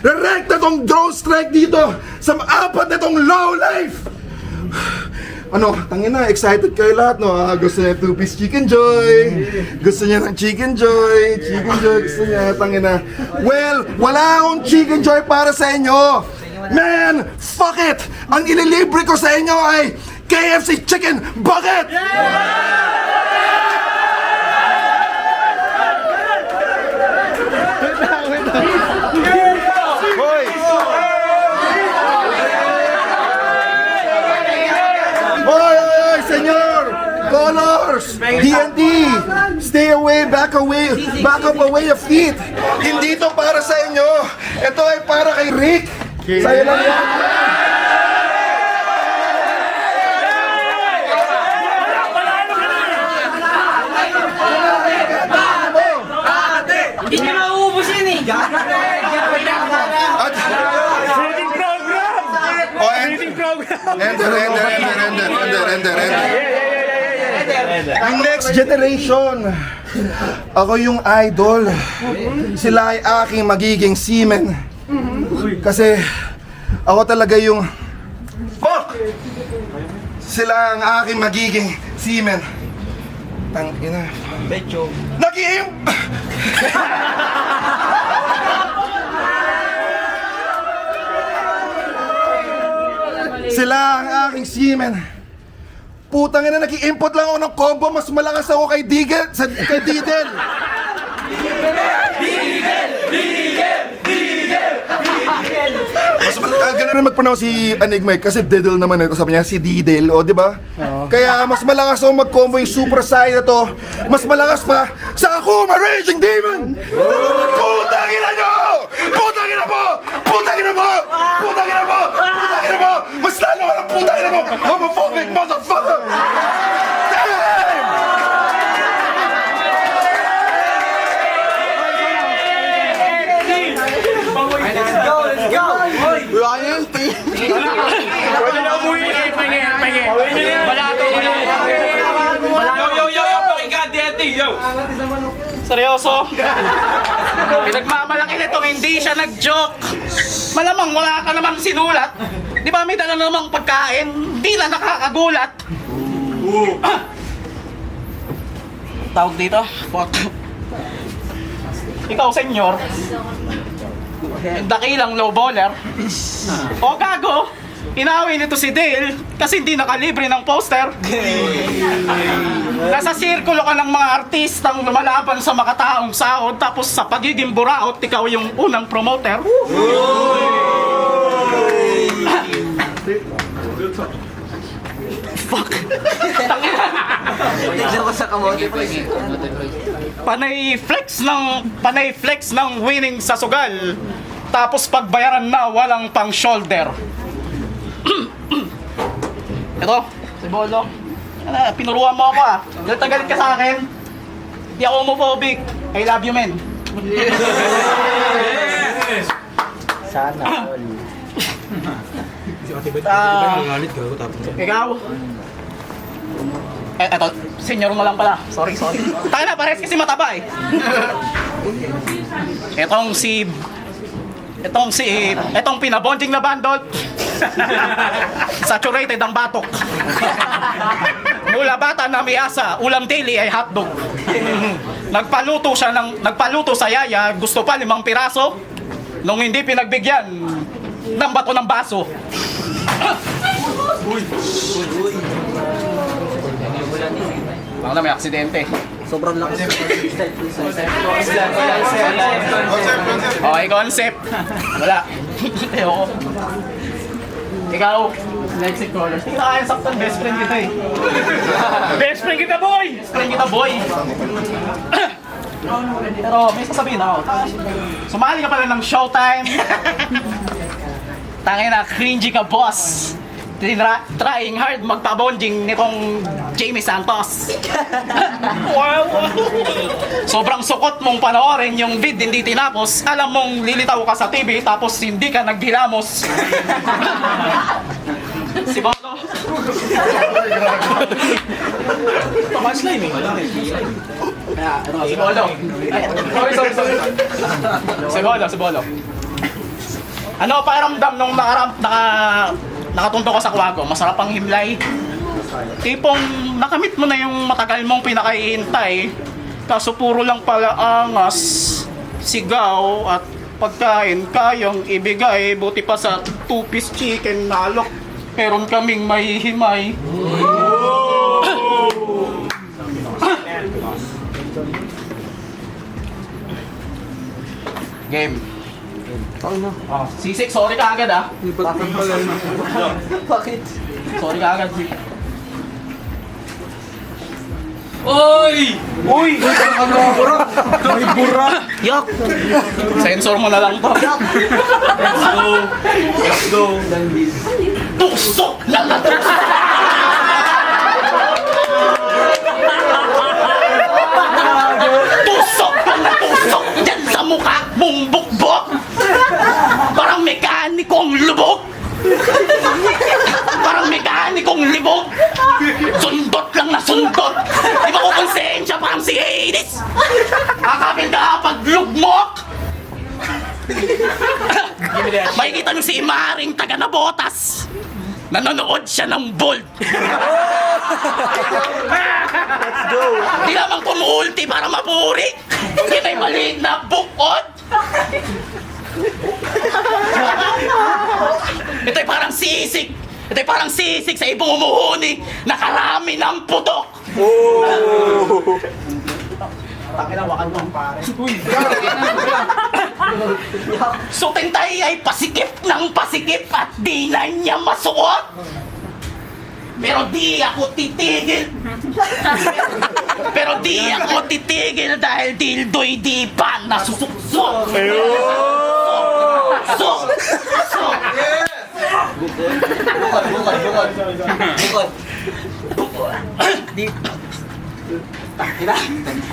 Direct na tong drone strike dito sa apat na tong low life. Ano, tangina, excited kayo lahat, no? Gusto niya 2-piece Chicken Joy. Gusto niya ng Chicken Joy. Chicken Joy, gusto niya, tangina. Well, wala akong Chicken Joy para sa inyo. Man, fuck it! Ang ililibre ko sa inyo ay KFC Chicken Bucket! Hoy, senyor! Colors! DND! Stay away, back up away your feet! Hindi to para sa inyo! Ito ay para kay Rick! Sa'yo lang yan! Hindi niya mauubos yun eh. Ang next generation, ako yung idol. Sila ay aking magiging seamen. Kasi ako talaga yung fuck! Sila ang aking magiging seamen. Tangina. Nag-iim! Sila ang aking seamen. Putang ina, nag-i-import lang ako ng combo. Mas malakas ako kay Digel. Kay Didel. Mas gano'n rin mag-pronounce si Enigma kasi Didel naman ito. Sabi niya si Didel, o di ba? Kaya mas malakas ako mag-combo yung Super Saiyan na to. Mas malakas pa sa Akuma Raging Demon! Putang ina nyo! Putang ina mo! Putang ina mo! Putang ina mo! Putang ina mo! Mas lalo ka ng putang ina mo! Homophobic motherfucker! Damn! Yo, pakinggan, DNT, yo! Seryoso? Pinagmamalaki nitong hindi siya nag-joke. Malamang wala ka namang sinulat. Di ba may dala namang pagkain? Di na nakakagulat. Tawag dito? Fuck. Ikaw, senyor. Dakilang low baller. O gago. Inaway nito si Dale kasi hindi nakalibre ng poster. Nasa sirkulo ka ng mga artistang lumalaban sa makataong sahod, tapos sa pagiging buraot, ikaw yung unang promoter. Fuck. Tignan ko sa kamote. Panay flex ng winning sa sugal. Tapos pagbayaran na, walang pang shoulder. Ito, si Bolo. Pinuruan mo ako ah. Galit ka sa akin. Hindi ako homophobic. I love you, men. Ikaw? Eto, senior mo lang pala. Sorry. Tayo na, pares kasi mataba eh. Etong pinabonding na bandot. Saturated ang batok. Mula bata na may asa, ulam daily ay hotdog. Nagpaluto sa yaya, gusto pa 5 piraso. Nung hindi pinagbigyan, ng bato ng baso. Baka na may aksidente. Sobrang lakas. Okay, concept. Wala. Ayoko. Ikaw, next caller. Hindi na kaya saktan, best friend kita eh. Best friend kita, boy! Best friend kita, boy. Pero may sasabihin ako. Sumali ka pala ng Showtime. Tangin na, cringy ka, boss. Trying hard magpabonding nitong Jamie Santos. Sobrang sukot mong panoorin yung vid, hindi tinapos. Alam mong lilitaw ka sa TV, tapos hindi ka naghilamos. Si Bolo. Punchline eh. Si Bolo. Sorry. Si Bolo. Ano pakiramdam nung nakatunto ka sa kwago? Masarap ang himlay. Tipong nakamit mo na yung matagal mong pinakahihintay. Kaso puro lang pala angas, sigaw at pagkain kayang ibigay. Buti pa sa 2-piece chicken na alok, meron kaming mahihimay. Game. Oh, sisik, sorry ka agad ah. Bakit? Sorry ka agad. Yak! Sensor mo na lang to. Let's go! Tusok na lang! Tusok na tusok dyan sa mukha mong bukbok! Parang mekanikong lubog! Parang mekanikong libog! Sundot lang na sundot! Di ba ko konsensya parang si Hades? Akapin ka pag lugmok! Makikita nyo si Imaring taga na botas! Nanonood siya ng Bolt! Let's go! Di lamang pumuulti para mapuri! Hindi may maliit na bukod! Ito'y parang sisik! Ito'y parang sisik sa ibong umuhuni! Nakarami ng putok! Pakinawakan mo ang pare. So Tintay ay pasikip ng pasikip at di na niya masuot! Pero di ako titigil! Pero di ako titigil dahil dildo'y di pa nasusuksok! Sok! Sok! Bukod.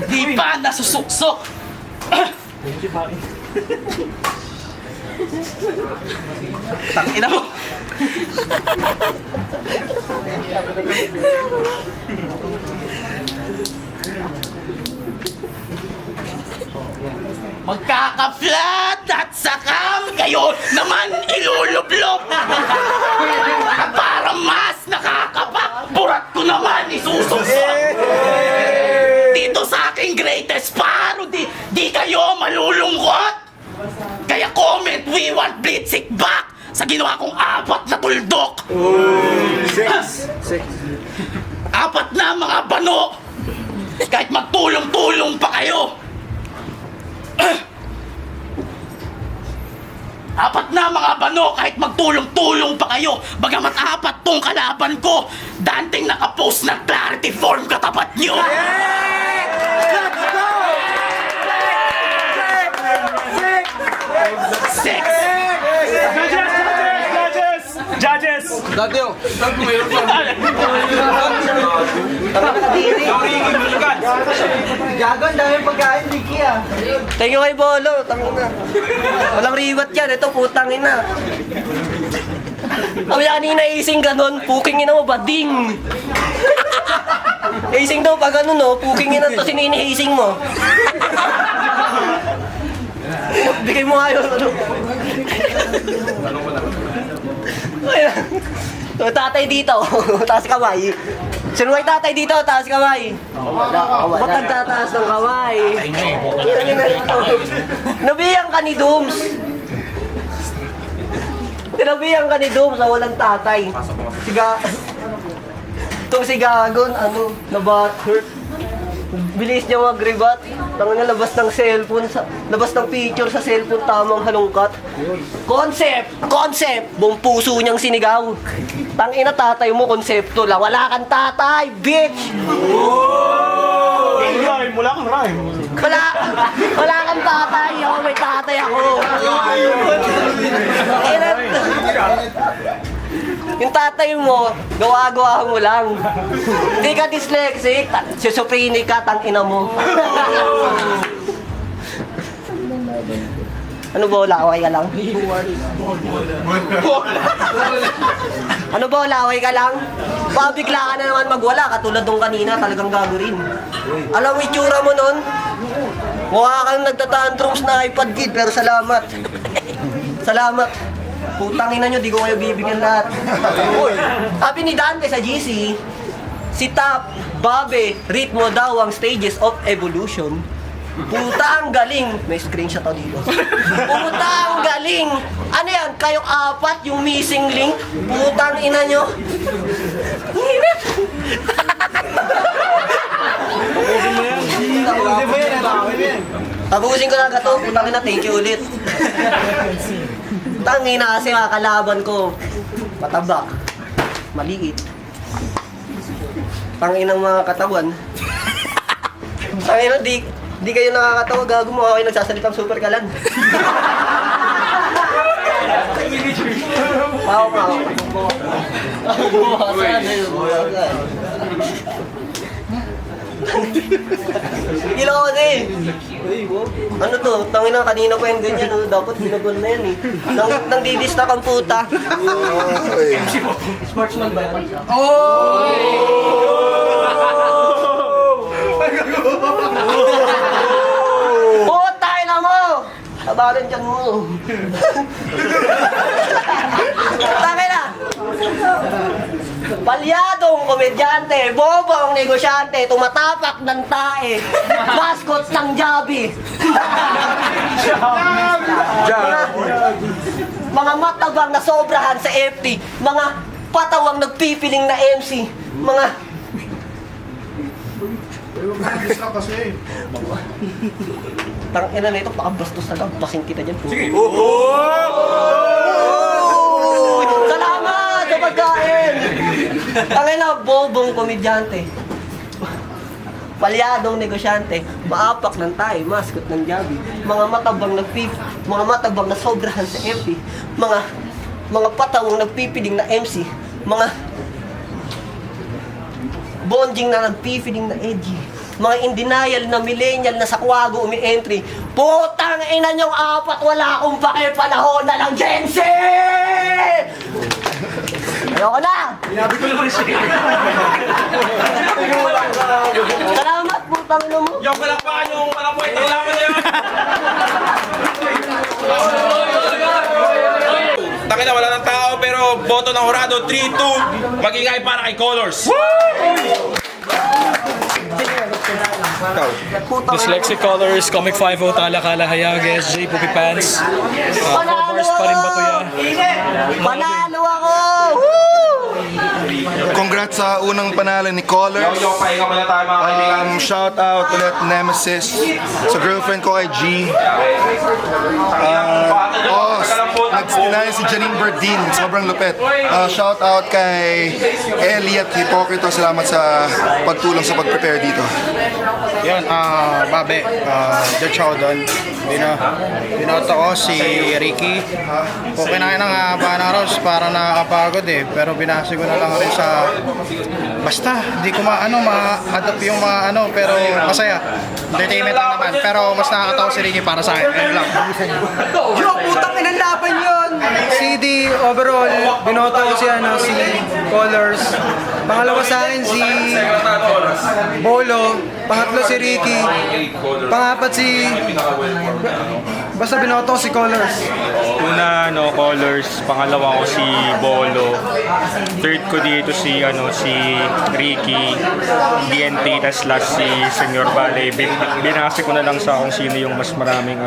Di pa nasusuksok! Tangina mo! Magkaka-flat at sakam kayo naman ilulublog! Para mas nakakapak, burat ko naman isusuksok! Dito sa aking greatest parody, di kayo malulungkot! Kaya comment, we want Blitzig back! Sa kinuha kong 4 na tuldok. Apat na mga bano. Kahit magtulong-tulong pa kayo. Apat na mga bano, kahit magtulong-tulong pa kayo. Bagamat 4 tong kalaban ko, danting nakapost ng clarity form katapat nyo. Six. Judges! Gagon, dami pagkain, Ricky ah. Thank you kay Bolo, tangina. Walang riwat yan, ito putang ina. Sabi niya kanina, ising ganun, puking ina mo ba? Ding! Ising daw pag ganun, no, puking ina to, sinini-ising mo. Bigay mo nga yun, ano. Ayan. So, tatay dito, taas kamay. Sino may tatay dito, taas kamay. Ba't nagtataas ng kamay? Nabiyang ka ni Dooms. Tinabihan ka ni Dooms na walang tatay. Itong si Gagon, ano, na-butthurt. Bilis niya mag-rebat. Tangina, labas ng cellphone, labas ng picture sa cellphone, tamang halongkat. Concept! Buong puso niyang sinigaw. Tangina, tatay mo, konsepto lang. Wala kang tatay, bitch! Rhyme, wala kang rhyme. Wala kang tatay, ako may tatay ako. Yung tatay mo, gawa-gawa mo lang. Hindi ka dyslexic, schizophrenic ka, tangina mo. Ano ba, laway ka lang? Ano ba, laway ka lang? Pabigla ka na naman magwala, katulad nung kanina, talagang gagawin. Alam mo itsura mo nun? Mukha kang nagtatantrums na iPad kid, pero salamat. Salamat. Putangin na nyo, di ko kayo bibigyan lahat. Sabi ni Dante sa GC, si Tap, Babe, ritmo daw ang stages of evolution. Puta ang galing. May screenshot ako dito. Puta ang galing. Ano yan? Kayong 4, yung missing link. Putang ina nyo. Tapusin ko na gato. Putang ina, thank you ulit. Tangina kasi mga kalaban ko. Mataba. Maliit. Tanginang mga katawan. Tangina, di kayo nakakatawa, gago mo kayo nagsasalitang super kalan. Pao. Gila ko kasi. Ano to? Tangina, kanina pa yung ganyan. Dapat ginagol na yan eh. Nang didistak ang puta. Sportsman ba yan? Puta na mo! Tabaran dyan mo. Tangin na! Palyadong komedyante, bobong negosyante, tumatapak ng tae, mascot ng Jabi. Mga matabang na sobrahan sa FT, mga patawang nagpipiling na MC, mga... Tangina na ito, pakabastos na lang, pasing kita dyan. Sige! Salamat sa pagkain! Tangina, bobong komedyante. Palyadong negosyante, maapak ng tayo, mascot ng Jabi, mga matabang na sobrahan sa FT, mga patawang nagpipiling na MC, mga bonjing na nagpipiling na edgy, mga in denial na millennial na sa kwago umi-entry. Putang ina niyong 4, wala akong pake, panahon na lang, Gen Z! Ayoko na! Salamat, putang ina mo! Yung palakpakan yung palakpakan, kailangan na yun! Takina, wala ng tao pero boto ng Horado 3-2 magingay para kay Colors. Dyslexic Colors, Comic 5-0, Tala Kala Hayag, SJ, Poopy Pants. 4 bars pa rin ba to yan? Panalo ako! Congrats sa unang panalo ni Colors. Pahinga muna tayo mga kaibigan. Shout out ulit Nemesis sa girlfriend ko kay G. Nagsinaya si Janine Berdin, sobrang lupet. Shout out kay Elliot Hipocrito, salamat sa pagtulong sa pag-prepare dito. Yan, Babe, The Chowdon. Binoto ko si Ricky. Okay na ng haba ng Rose para nakakapagod eh. Pero binasi ko na lang rin sa... Basta, di ko ma-adapt yung pero masaya. Entertainment lang naman. Pero mas nakakatawa si Ricky para sa akin. Ayun lang. Yo, putang inanlaban yun! CD overall, binoto ko si Colors. Pangalawa sa akin si Bolo. Pangatlo si Ricky. Pangapat si... Basta binoto ko si Colors. Una, Colors. Pangalawa ko si Bolo. Third ko dito si Ricky. DNT, tas last si Senyor Vale. Binasi ko na lang sa kung sino yung mas maraming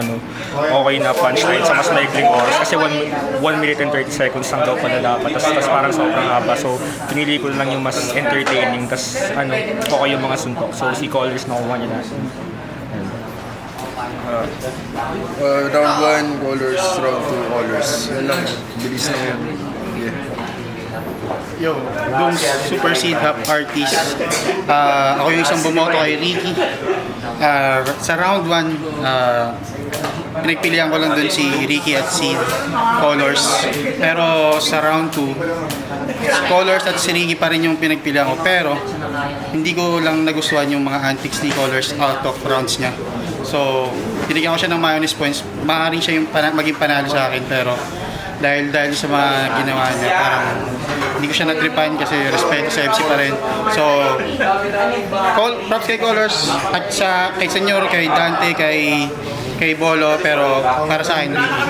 okay na punchline sa mas maikling oras. Kasi 1 minute and 30 seconds lang daw pala dapat. Tas parang sobrang haba. So, pinili ko lang yung mas entertaining. Tas okay yung mga suntok. So, si Colors nakuha niya natin. Round 1 Colors, round 2 Colors. Yan lang, bilis lang yun. Yo, Dooms Super Seed Hop Artist. Ako yung isang bumoto kay Ricky. Sa round 1, pinagpilihan ko lang dun si Ricky at si Colors. Pero sa round 2, si Colors at si Ricky pa rin yung pinagpilihan ko. Pero hindi ko lang nagustuhan yung mga antics ni Colors out of rounds niya. So, binigyan ko siya ng mayonnaise points. Maaaring siya yung maging panalo sa akin. Pero dahil sa mga ginawa niya, parang hindi ko siya natripan kasi respeto sa MC pa rin. So, props kay Colors at kay Senyor, kay Dante, kay Bolo, pero para sa akin, Ricky.